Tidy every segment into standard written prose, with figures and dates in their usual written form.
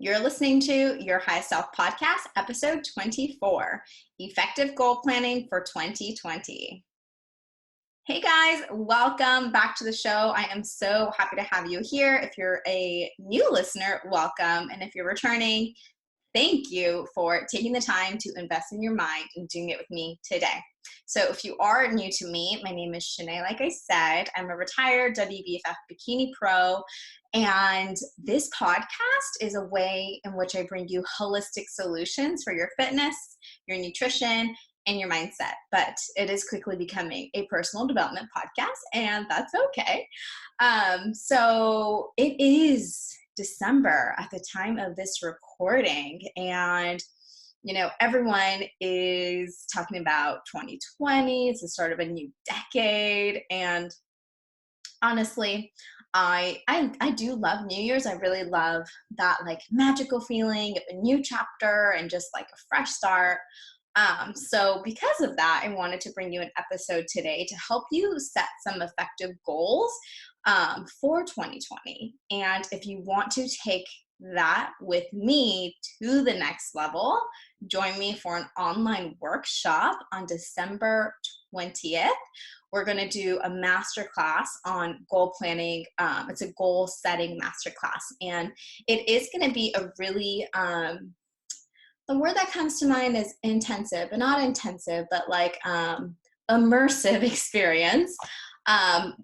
You're listening to Your Highest Self Podcast, episode 24, Effective Goal Planning for 2020. Hey guys, welcome back to the show. I am so happy to have you here. If you're a new listener, welcome. And if you're returning, thank you for taking the time to invest in your mind and doing it with me today. So if you are new to me, my name is Shanae. Like I said, I'm a retired WBFF bikini pro, and this podcast is a way in which I bring you holistic solutions for your fitness, your nutrition, and your mindset. But it is quickly becoming a personal development podcast, and that's okay. So it is December at the time of this recording, and everyone is talking about 2020. It's the start of a new decade, and honestly, I do love New Year's. I really love that magical feeling of a new chapter and just like a fresh start. So because of that, I wanted to bring you an episode today to help you set some effective goals for 2020. And if you want to take that with me to the next level, join me for an online workshop on December 20th. We're going to do a masterclass on goal planning. It's a goal setting masterclass, and it is going to be a really the word that comes to mind is intensive, but not intensive, but immersive experience.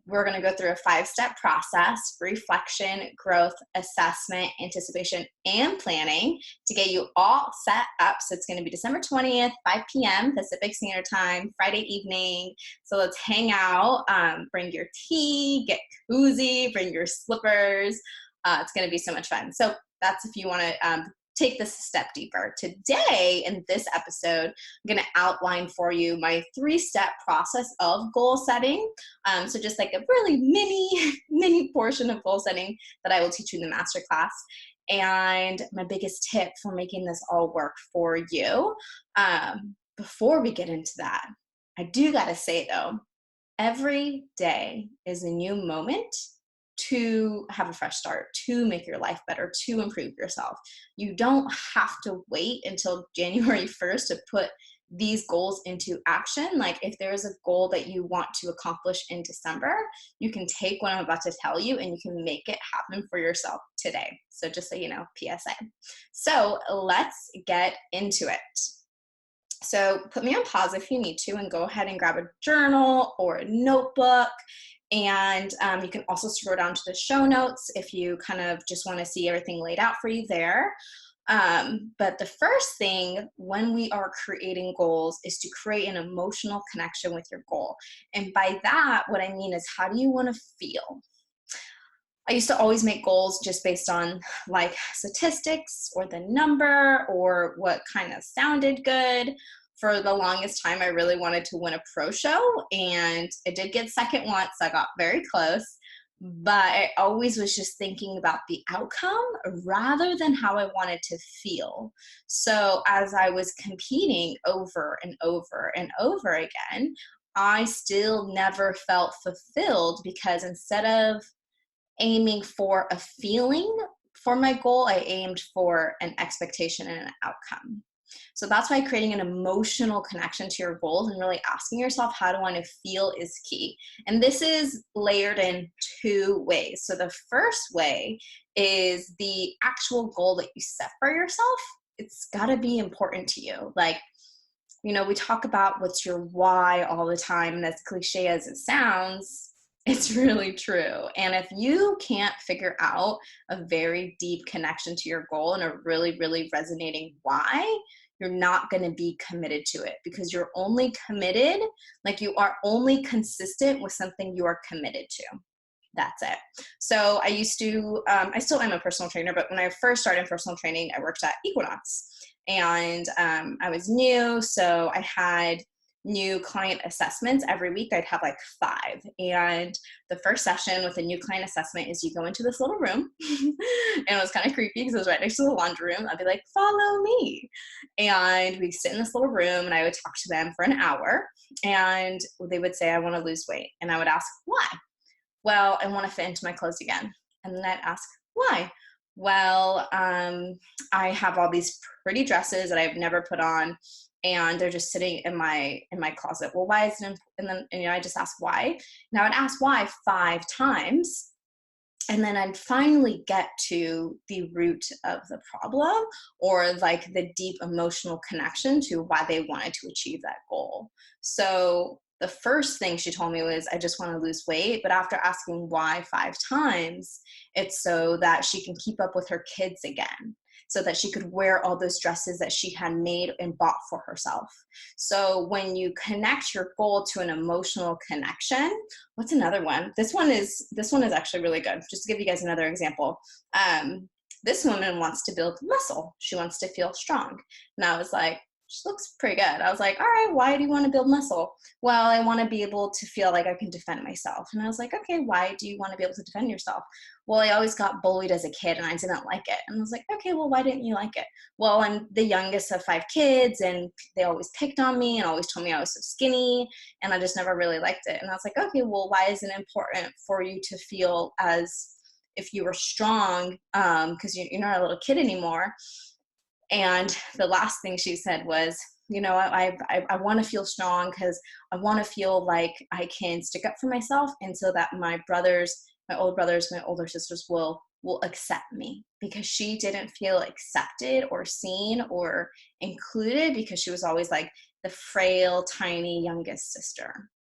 We're going to go through a 5-step process: reflection, growth, assessment, anticipation, and planning to get you all set up. So it's going to be December 20th, 5 p.m. Pacific Standard Time, Friday evening. So let's hang out, bring your tea, get cozy, bring your slippers. It's going to be so much fun. So that's if you want to take this a step deeper. Today, in this episode, I'm going to outline for you my 3-step process of goal setting. So just like a really mini portion of goal setting that I will teach you in the masterclass. And my biggest tip for making this all work for you. Before we get into that, I do got to say though, every day is a new moment to have a fresh start, to make your life better, to improve yourself. You don't have to wait until January 1st to put these goals into action. Like if there's a goal that you want to accomplish in December, you can take what I'm about to tell you and you can make it happen for yourself today. So just so you know, PSA. So let's get into it. So put me on pause if you need to and go ahead and grab a journal or a notebook. And you can also scroll down to the show notes if you kind of just want to see everything laid out for you there. But the first thing when we are creating goals is to create an emotional connection with your goal. And by that, what I mean is, how do you want to feel? I used to always make goals just based on like statistics or the number or what kind of sounded good. For the longest time, I really wanted to win a pro show, and I did get second once. I got very close, but I always was just thinking about the outcome rather than how I wanted to feel. So as I was competing over and over and over again, I still never felt fulfilled, because instead of aiming for a feeling for my goal, I aimed for an expectation and an outcome. So that's why creating an emotional connection to your goals and really asking yourself, how do I want to feel, is key. And this is layered in 2 ways. So the first way is the actual goal that you set for yourself. It's got to be important to you. We talk about what's your why all the time, and as cliche as it sounds, it's really true. And if you can't figure out a very deep connection to your goal and a really, really resonating why, you're not going to be committed to it, because you're only committed, you are only consistent with something you are committed to. That's it. So I used to, I still am a personal trainer, but when I first started personal training, I worked at Equinox, and I was new. So I had new client assessments every week. I'd have 5. And the first session with a new client assessment is you go into this little room and it was kind of creepy because it was right next to the laundry room. I'd be like, follow me. And we'd sit in this little room and I would talk to them for an hour, and they would say, I want to lose weight. And I would ask, why? Well, I want to fit into my clothes again. And then I'd ask, why? well, I have all these pretty dresses that I've never put on, and they're just sitting in my closet. Well, why is it and then I just ask why. Now I'd ask why 5 times, and then I'd finally get to the root of the problem, or like the deep emotional connection to why they wanted to achieve that goal. So the first thing she told me was, I just want to lose weight. But after asking why 5 times, it's so that she can keep up with her kids again, so that she could wear all those dresses that she had made and bought for herself. So when you connect your goal to an emotional connection, what's another one? This one is actually really good. Just to give you guys another example. This woman wants to build muscle. She wants to feel strong. And I was like, she looks pretty good. I was like, all right, why do you want to build muscle? Well, I want to be able to feel like I can defend myself. And I was like, okay, why do you want to be able to defend yourself? Well, I always got bullied as a kid and I didn't like it. And I was like, okay, well, why didn't you like it? Well, I'm the youngest of 5 kids and they always picked on me and always told me I was so skinny, and I just never really liked it. And I was like, okay, well, why is it important for you to feel as if you were strong, because you're not a little kid anymore? And the last thing she said was, I want to feel strong because I want to feel like I can stick up for myself, and so that my older sisters will accept me, because she didn't feel accepted or seen or included, because she was always like the frail, tiny youngest sister.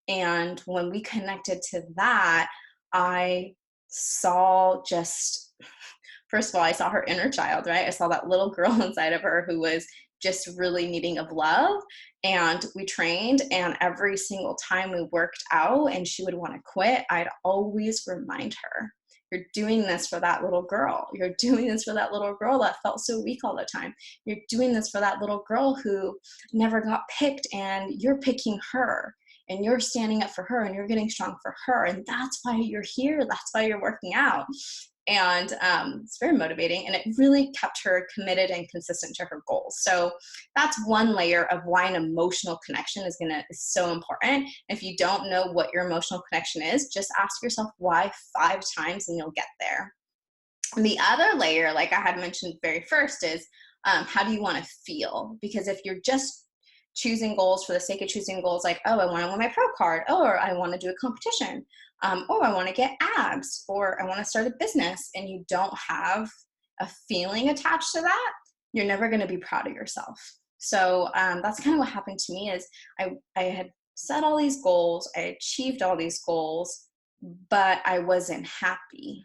And when we connected to that, I saw just, first of all, I saw her inner child, right? I saw that little girl inside of her who was just really needing of love. And we trained, and every single time we worked out and she would want to quit, I'd always remind her, you're doing this for that little girl. You're doing this for that little girl that felt so weak all the time. You're doing this for that little girl who never got picked, and you're picking her. And you're standing up for her, and you're getting strong for her. And that's why you're here. That's why you're working out. And it's very motivating, and it really kept her committed and consistent to her goals. So that's one layer of why an emotional connection is so important. If you don't know what your emotional connection is, just ask yourself why 5 times and you'll get there. And the other layer, like I had mentioned very first, is how do you want to feel? Because if you're just choosing goals for the sake of choosing goals, like, oh, I want to win my pro card, or I want to do a competition, or I want to get abs, or I want to start a business, and you don't have a feeling attached to that, you're never going to be proud of yourself. So that's kind of what happened to me. Is I had set all these goals, I achieved all these goals, but I wasn't happy.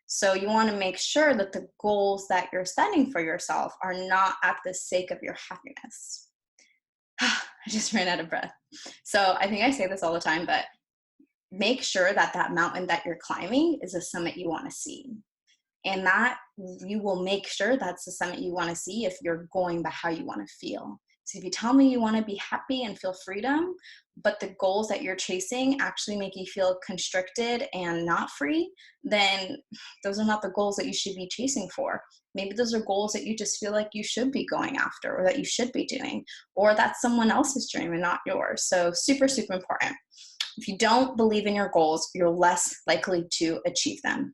So you want to make sure that the goals that you're setting for yourself are not at the sake of your happiness. I just ran out of breath. So I think I say this all the time, but make sure that that mountain that you're climbing is a summit you want to see. And that you will make sure that's the summit you want to see if you're going by how you want to feel. So if you tell me you want to be happy and feel freedom, but the goals that you're chasing actually make you feel constricted and not free, then those are not the goals that you should be chasing for. Maybe those are goals that you just feel like you should be going after, or that you should be doing, or that's someone else's dream and not yours. So super, super important. If you don't believe in your goals, you're less likely to achieve them.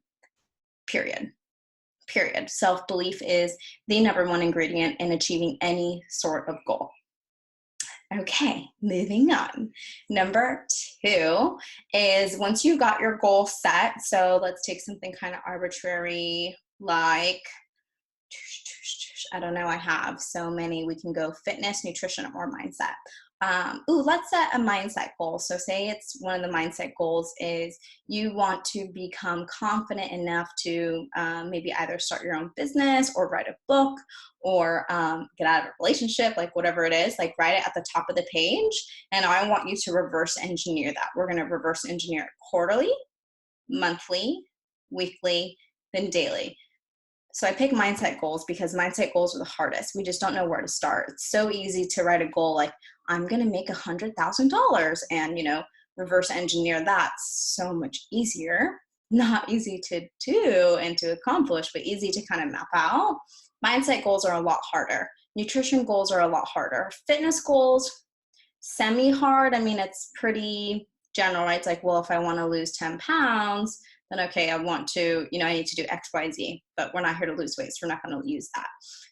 Period. Self-belief is the number one ingredient in achieving any sort of goal. Okay, moving on. Number 2 is, once you got your goal set, so let's take something kind of arbitrary, like, I don't know, I have so many. We can go fitness, nutrition, or mindset. Let's set a mindset goal. So say it's one of the mindset goals is you want to become confident enough to maybe either start your own business, or write a book, or get out of a relationship, like whatever it is, like write it at the top of the page. And I want you to reverse engineer that. We're going to reverse engineer it quarterly, monthly, weekly, then daily. So I pick mindset goals because mindset goals are the hardest. We just don't know where to start. It's so easy to write a goal like, I'm going to make $100,000 and, reverse engineer that. So much easier. Not easy to do and to accomplish, but easy to kind of map out. Mindset goals are a lot harder. Nutrition goals are a lot harder. Fitness goals, semi-hard. I mean, it's pretty general, right? It's like, well, if I want to lose 10 pounds, then okay, I want to, I need to do X, Y, Z, but we're not here to lose weight, so we're not going to use that.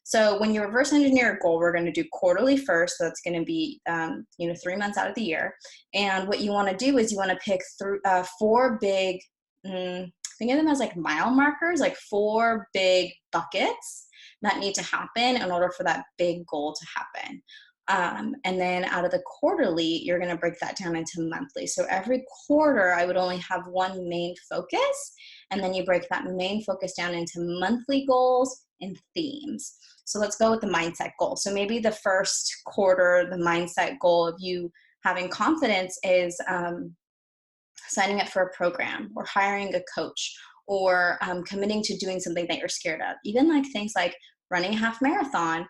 So when you reverse engineer a goal, we're going to do quarterly first. So that's going to be, 3 months out of the year. And what you want to do is you want to pick through 4 big, think of them as like mile markers, like 4 big buckets that need to happen in order for that big goal to happen. And then out of the quarterly, you're going to break that down into monthly. So every quarter, I would only have one main focus, and then you break that main focus down into monthly goals and themes. So let's go with the mindset goal. So maybe the first quarter, the mindset goal of you having confidence is signing up for a program or hiring a coach or committing to doing something that you're scared of. Even like things like running a half marathon,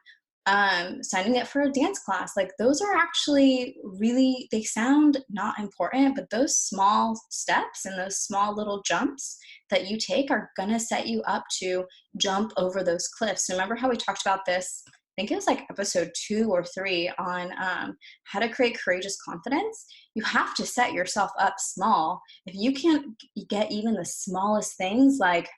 signing up for a dance class. Like those are actually really, they sound not important, but those small steps and those small little jumps that you take are going to set you up to jump over those cliffs. So remember how we talked about this? I think it was like episode 2 or 3 on how to create courageous confidence. You have to set yourself up small. If you can't get even the smallest things, like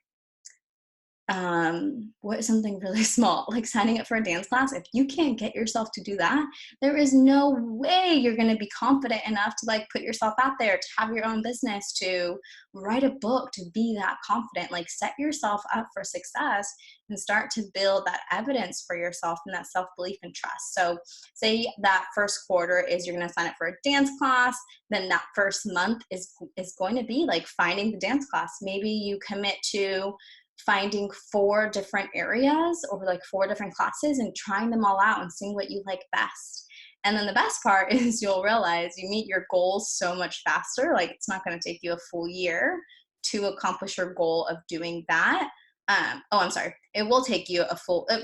what is something really small, like signing up for a dance class, if you can't get yourself to do that, there is no way you're going to be confident enough to like put yourself out there, to have your own business, to write a book, to be that confident. Like set yourself up for success and start to build that evidence for yourself and that self-belief and trust. So say that first quarter is you're going to sign up for a dance class, then that first month is going to be like finding the dance class. Maybe you commit to finding 4 different areas over like 4 different classes and trying them all out and seeing what you like best. And then the best part is you'll realize you meet your goals so much faster. Like it's not going to take you a full year to accomplish your goal of doing that. It will take you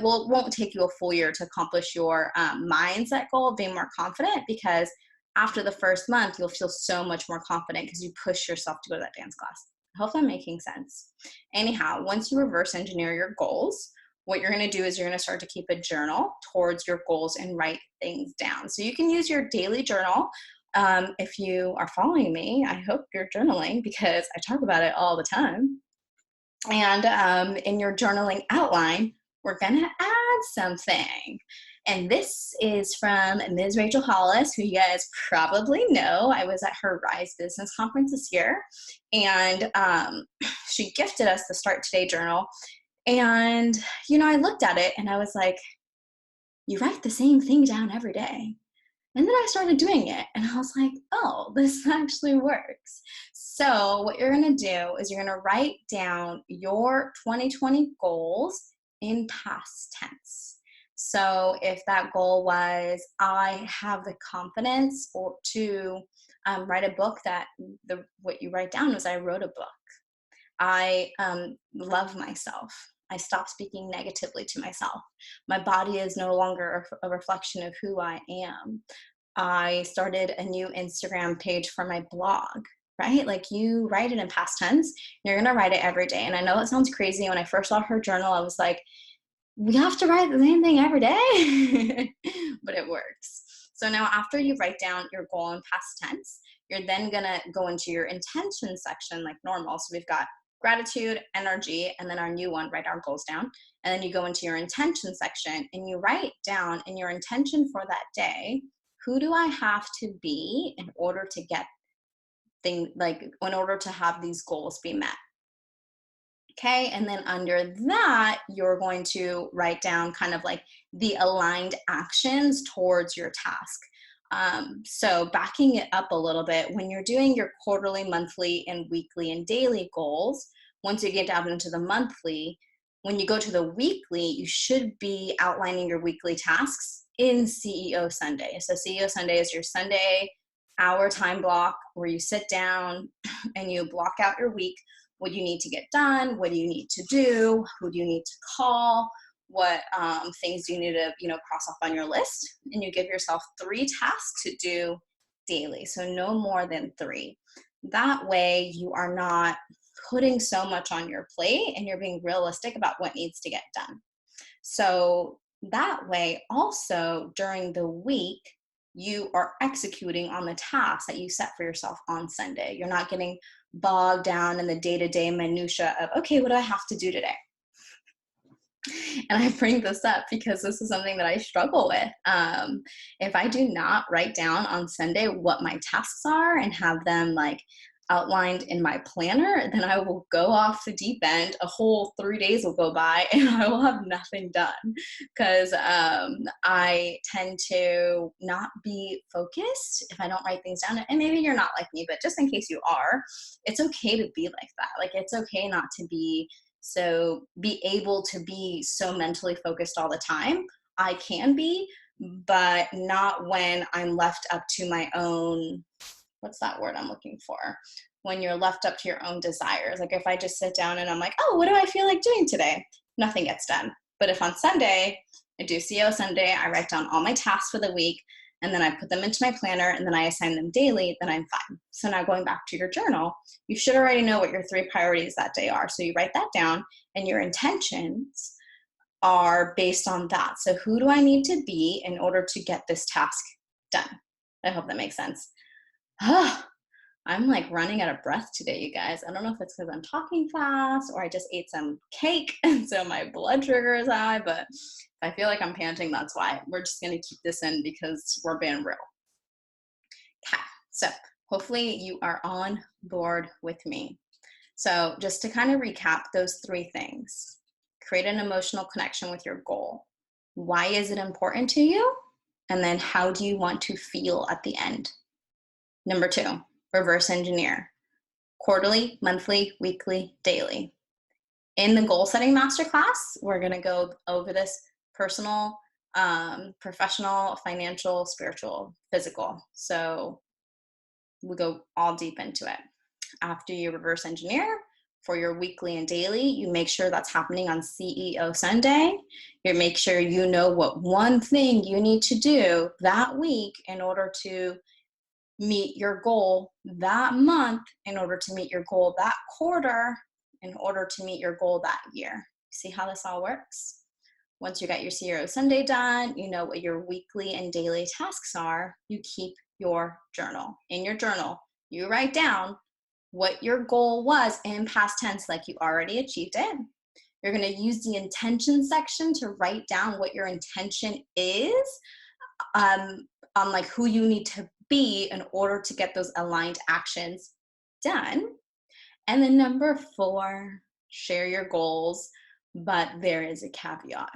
won't take you a full year to accomplish your mindset goal of being more confident, because after the first month, you'll feel so much more confident because you push yourself to go to that dance class. I hope I'm making sense. Anyhow, once you reverse engineer your goals, what you're going to do is you're going to start to keep a journal towards your goals and write things down. So you can use your daily journal. If you are following me, I hope you're journaling because I talk about it all the time. And in your journaling outline, we're going to add something. And this is from Ms. Nigel Hollis, who you guys probably know. I was at her Rise Business Conference this year, and she gifted us the Start Today journal. And, I looked at it and I was like, you write the same thing down every day. And then I started doing it and I was like, oh, this actually works. So what you're going to do is you're going to write down your 2020 goals in past tense. So if that goal was, I have the confidence to write a book, what you write down was, I wrote a book. I love myself. I stopped speaking negatively to myself. My body is no longer a reflection of who I am. I started a new Instagram page for my blog, right? Like you write it in past tense, you're going to write it every day. And I know it sounds crazy. When I first saw her journal, I was like, we have to write the same thing every day, but it works. So now after you write down your goal in past tense, you're then going to go into your intention section like normal. So we've got gratitude, energy, and then our new one, write our goals down. And then you go into your intention section and you write down in your intention for that day, who do I have to be in order to get in order to have these goals be met? Okay, and then under that, you're going to write down kind of like the aligned actions towards your task. So backing it up a little bit, when you're doing your quarterly, monthly, and weekly and daily goals, once you get down into the monthly, when you go to the weekly, you should be outlining your weekly tasks in CEO Sunday. So CEO Sunday is your Sunday hour time block where you sit down and you block out your week. What you need to get done, what do you need to do, who do you need to call, what things do you need to cross off on your list, and you give yourself 3 tasks to do daily, so no more than 3. That way you are not putting so much on your plate and you're being realistic about what needs to get done. So that way also during the week you are executing on the tasks that you set for yourself on Sunday. You're not getting bogged down in the day-to-day minutia of, okay, what do I have to do today? And I bring this up because this is something that I struggle with. If I do not write down on Sunday what my tasks are and have them like outlined in my planner, then I will go off the deep end. A whole 3 days will go by and I will have nothing done because I tend to not be focused if I don't write things down. And maybe you're not like me, but just in case you are, it's okay to be like that. Like, it's okay not to be able to be so mentally focused all the time. I can be, but not when I'm left up to my own, what's that word I'm looking for? When you're left up to your own desires. Like, if I just sit down and I'm like, oh, what do I feel like doing today? Nothing gets done. But if on Sunday, I do CEO Sunday, I write down all my tasks for the week, and then I put them into my planner, and then I assign them daily, then I'm fine. So now going back to your journal, you should already know what your 3 priorities that day are. So you write that down, and your intentions are based on that. So who do I need to be in order to get this task done? I hope that makes sense. I'm like running out of breath today, you guys. I don't know if it's because I'm talking fast or I just ate some cake and so my blood sugar is high, but if I feel like I'm panting, that's why. We're just going to keep this in because we're being real. Okay, so hopefully you are on board with me. So just to kind of recap those 3 things: create an emotional connection with your goal. Why is it important to you? And then how do you want to feel at the end? Number 2, reverse engineer. Quarterly, monthly, weekly, daily. In the goal setting masterclass, we're going to go over this personal, professional, financial, spiritual, physical. So we go all deep into it. After you reverse engineer for your weekly and daily, you make sure that's happening on CEO Sunday. You make sure you know what one thing you need to do that week in order to meet your goal that month, in order to meet your goal that quarter, in order to meet your goal that year. See how this all works? Once you got your CEO Sunday done, you know what your weekly and daily tasks are, you keep your journal. In your journal, you write down what your goal was in past tense, like you already achieved it. You're going to use the intention section to write down what your intention is, on like who you need to be in order to get those aligned actions done. And then number 4, share your goals, but there is a caveat.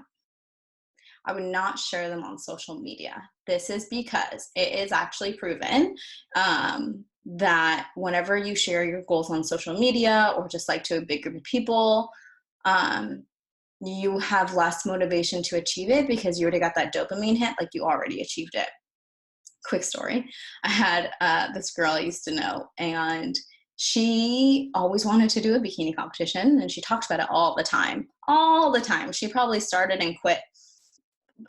I would not share them on social media. This is because it is actually proven that whenever you share your goals on social media or just like to a big group of people, you have less motivation to achieve it because you already got that dopamine hit, like you already achieved it. Quick story. I had this girl I used to know, and she always wanted to do a bikini competition, and she talked about it all the time. All the time. She probably started and quit,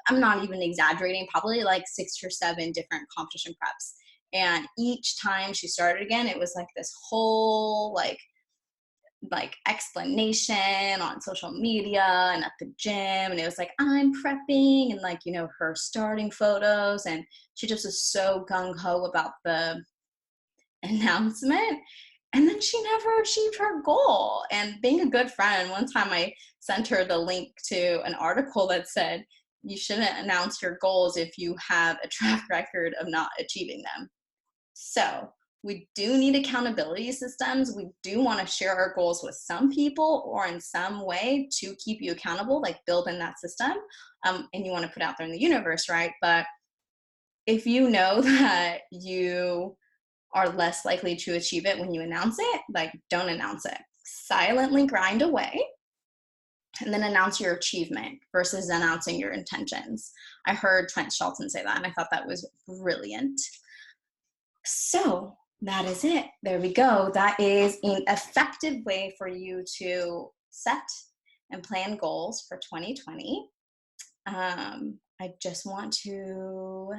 I'm not even exaggerating, probably like 6 or 7 different competition preps. And each time she started again, it was like this whole like explanation on social media and at the gym, and it was like, I'm prepping, and like, you know, her starting photos, and she just was so gung-ho about the announcement, and then she never achieved her goal. And being a good friend, one time I sent her the link to an article that said you shouldn't announce your goals if you have a track record of not achieving them. So we do need accountability systems. We do want to share our goals with some people or in some way to keep you accountable, like build in that system. And you want to put out there in the universe, right? But if you know that you are less likely to achieve it when you announce it, like don't announce it. Silently grind away and then announce your achievement versus announcing your intentions. I heard Trent Shelton say that, and I thought that was brilliant. So that is it. There we go. That is an effective way for you to set and plan goals for 2020. I just want to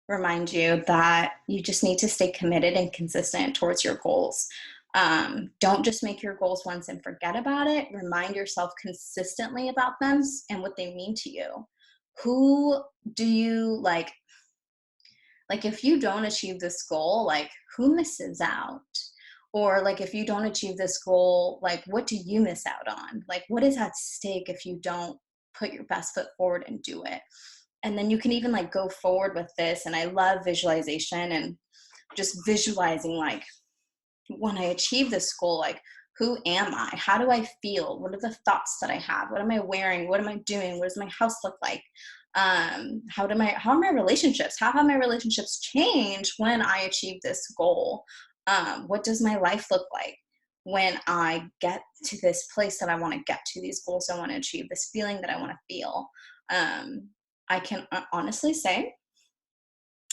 remind you that you just need to stay committed and consistent towards your goals. Don't just make your goals once and forget about it. Remind yourself consistently about them and what they mean to you. Who do you like if you don't achieve this goal, like who misses out? Or like, if you don't achieve this goal, like, what do you miss out on? Like, what is at stake if you don't put your best foot forward and do it? And then you can even like go forward with this. And I love visualization and just visualizing, like, when I achieve this goal, like, who am I? How do I feel? What are the thoughts that I have? What am I wearing? What am I doing? What does my house look like? How are my relationships? How have my relationships changed when I achieve this goal? What does my life look like when I get to this place that I want to get to, these goals I want to achieve, this feeling that I want to feel? I can honestly say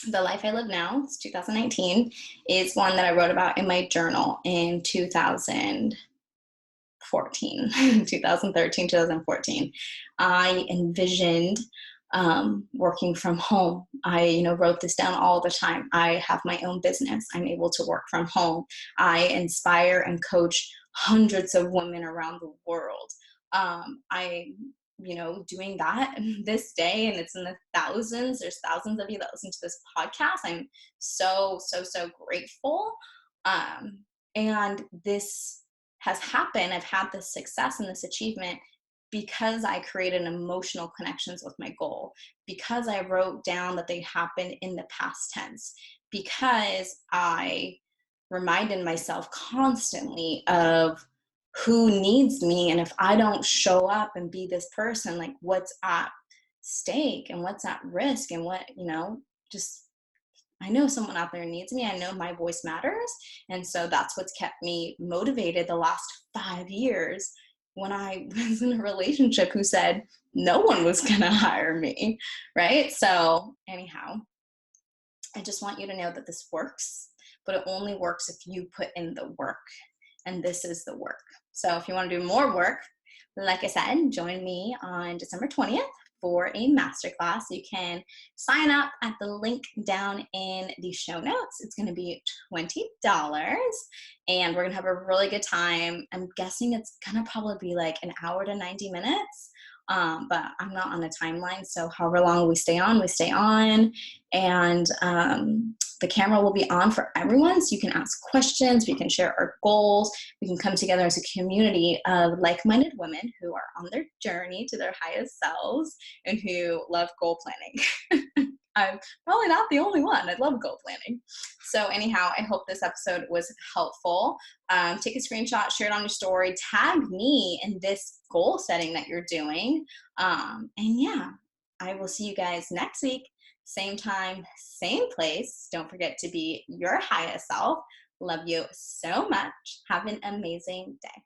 the life I live now, it's 2019, is one that I wrote about in my journal in 2014, 2013, 2014. I envisioned working from home. I, wrote this down all the time. I have my own business. I'm able to work from home. I inspire and coach hundreds of women around the world. I doing that this day, and it's in the thousands. There's thousands of you that listen to this podcast. I'm so, so, so grateful. And this has happened. I've had this success and this achievement because I created emotional connections with my goal, because I wrote down that they happened in the past tense, because I reminded myself constantly of who needs me. And if I don't show up and be this person, like, what's at stake and what's at risk, and what, just, I know someone out there needs me. I know my voice matters. And so that's what's kept me motivated the last 5 years, when I was in a relationship who said no one was going to hire me. Right. So anyhow, I just want you to know that this works, but it only works if you put in the work. And this is the work. So if you want to do more work, like I said, join me on December 20th for a masterclass. You can sign up at the link down in the show notes. It's going to be $20, and we're going to have a really good time. I'm guessing it's going to probably be like an hour to 90 minutes. But I'm not on a timeline, so however long we stay on, we stay on. And the camera will be on for everyone, so you can ask questions, we can share our goals, we can come together as a community of like-minded women who are on their journey to their highest selves and who love goal planning. I'm probably not the only one. I love goal planning. So anyhow, I hope this episode was helpful. Take a screenshot, share it on your story, tag me in this goal setting that you're doing. And yeah, I will see you guys next week. Same time, same place. Don't forget to be your highest self. Love you so much. Have an amazing day.